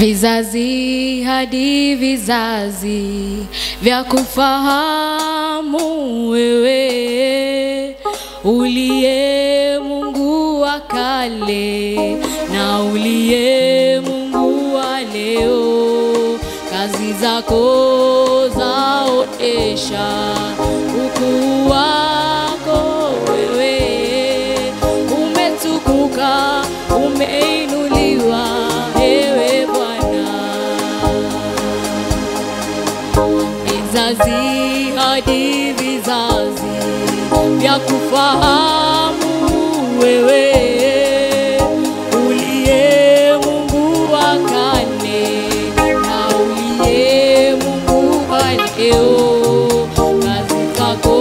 Vizazi hadi vizazi vya kufahamu wewe uliye Mungu wa kale na uliye Mungu wa leo. Kazi zako zaonesha ukuu wako wewe. Umetukuka, umeinuliwa ewe Bwana. Vizazi hadi vizazi vya kufahamu wewe uliye Mungu wa kale na uliye Mungu wa leo. Kazi zako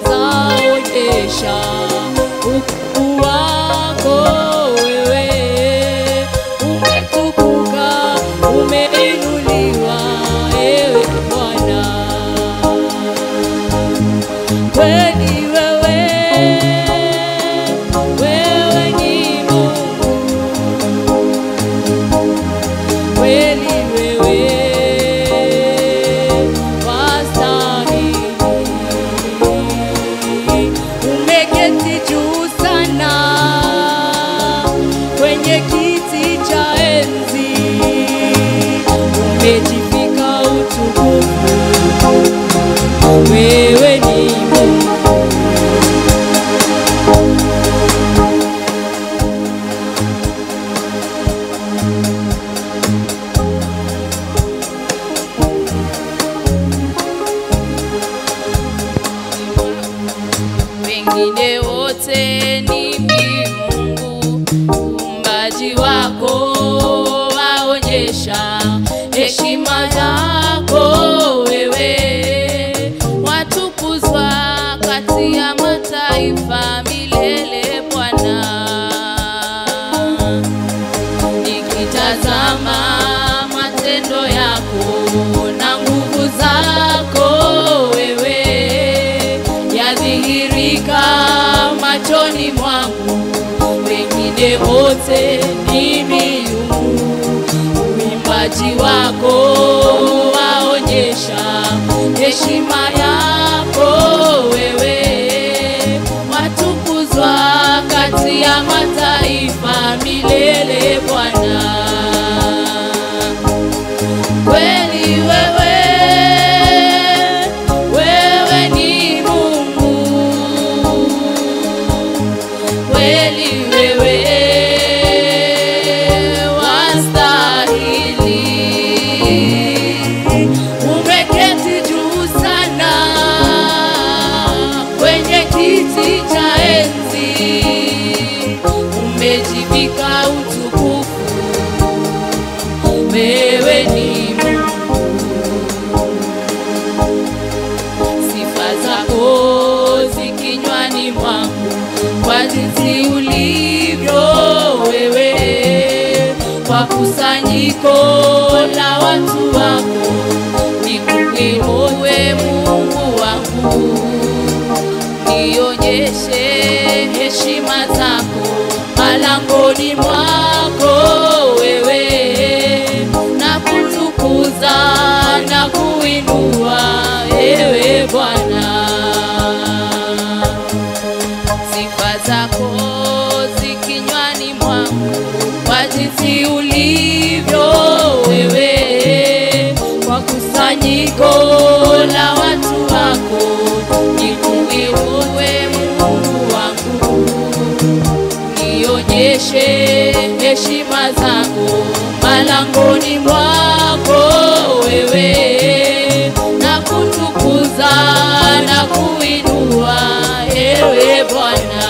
zaonesha ukuu wako wewe. Umetukuka, umeinuliwa ewe Bwana. Kweli wewe ni Mungu, kweli wewe wastahili. Umeketi juu sana kwenye kiti cha enzi, umejivika utukufu. Wewe ni Mungu. Wengine wote ni miungu, uumbaji wako waonyesha heshima zako wewe. Watukuzwa kati ya mataifa milele Bwana. Nikitazama matendo yako na nguvu zako wewe, yadhihirika machoni mwangu. Wengine wote ni miungu, uimbaji wako waonyesha heshima yako wewe. Watukuzwa kati ya mataifa milele Bwana. Kweli wewe ni Mungu, kweli wewe wastahili. Umeketi juu sana kwenye kiti cha enzi, umejivika utukufu. Wewe ni Mungu. Sifa zako zikinywani mwangu, kwa jinsi ulivyo wewe. Kwa kusanyiko la watu wako nikuinue Mungu wangu. Nionyeshe heshima zako malangoni mwako wewe. Na kutukuza na kuinua ewe Bwana. Sifa zako zikinywani mwangu, kwa jinsi ulivyo wewe. Kwa kusanyiko la watu wako nikuinue Mungu wangu. Nionyeshe heshima zako malangoni mwako wewe. Na kutukuza na kuinua ewe Bwana.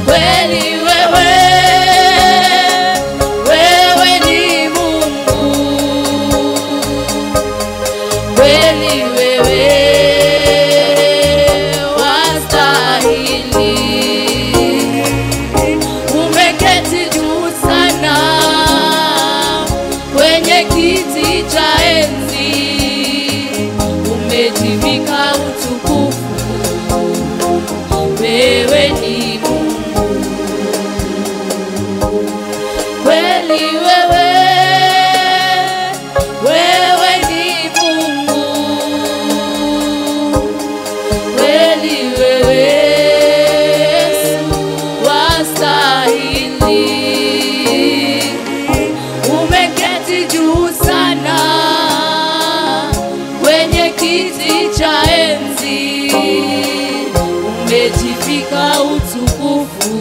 Kweli wewe ni Mungu, kweli wewe wastahili. Umeketi juu sana kweli wewe, wewe ni Mungu, kweli wewe Yesu wastahili. Umeketi juu sana kwenye kiti cha enzi, umejivika utukufu.